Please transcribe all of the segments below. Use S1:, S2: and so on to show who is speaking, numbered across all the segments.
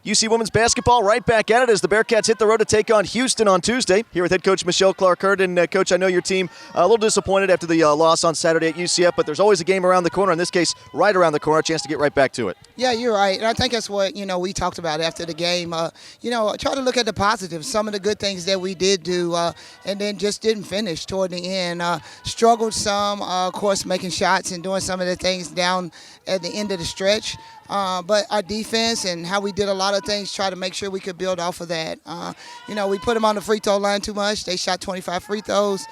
S1: UC women's basketball right back at it as the Bearcats hit the road to take on Houston on Tuesday. Here with head coach Michelle Clark-Hurd. And Coach, I know your team a little disappointed after the loss on Saturday at UCF, but there's always a game around the corner. In this case, right around the corner, a chance to get right back to it.
S2: Yeah, you're right. And I think that's what, we talked about after the game. Try to look at the positives, some of the good things that we did do, and then just didn't finish toward the end. Struggled some, of course, making shots and doing some of the things down at the end of the stretch. But our defense and how we did a lot of things, try to make sure we could build off of that. We put them on the free throw line too much. They shot 25 free throws.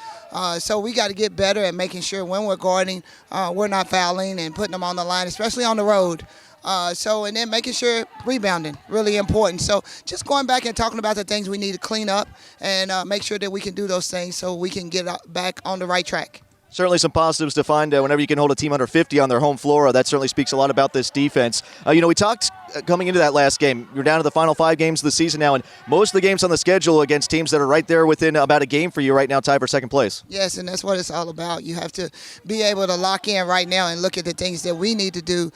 S2: So we got to get better at making sure when we're guarding, we're not fouling and putting them on the line, especially on the road. And then making sure rebounding, really important. So just going back and talking about the things we need to clean up and make sure that we can do those things so we can get back on the right track.
S1: Certainly some positives to find whenever you can hold a team under 50 on their home floor. That certainly speaks a lot about this defense. We talked coming into that last game. You're down to the final 5 games of the season now, and most of the games on the schedule against teams that are right there within about a game for you right now, tied for second place.
S2: Yes, and that's what it's all about. You have to be able to lock in right now and look at the things that we need to do,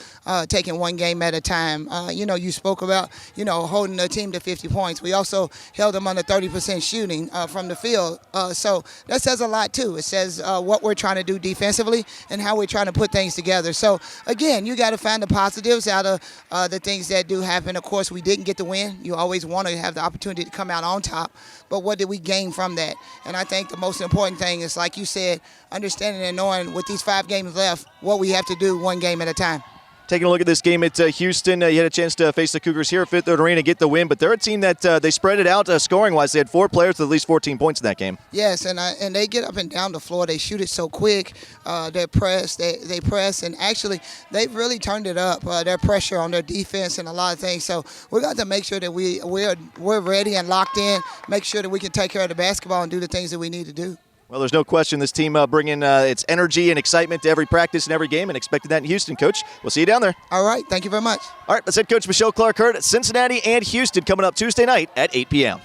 S2: taking one game at a time. You spoke about, holding the team to 50 points. We also held them under 30% shooting from the field. So that says a lot, too. It says what we're trying to do defensively and how we're trying to put things together. So, again, you got to find the positives out of the things that do happen. Of course, we didn't get the win. You always want to have the opportunity to come out on top. But what did we gain from that? And I think the most important thing is, like you said, understanding and knowing with these 5 games left, what we have to do one game at a time.
S1: Taking a look at this game at Houston, you had a chance to face the Cougars here at Fifth Third Arena, get the win, but they're a team that they spread it out scoring-wise. They had 4 players with at least 14 points in that game.
S2: Yes, and they get up and down the floor. They shoot it so quick. They press, and actually they've really turned it up. Their pressure on their defense and a lot of things. So we got to make sure that we're ready and locked in. Make sure that we can take care of the basketball and do the things that we need to do.
S1: Well, there's no question this team bringing its energy and excitement to every practice and every game, and expecting that in Houston, Coach. We'll see you down there.
S2: All right. Thank you very much.
S1: All right, that's head coach Michelle Clark-Hurd at Cincinnati and Houston coming up Tuesday night at 8 p.m.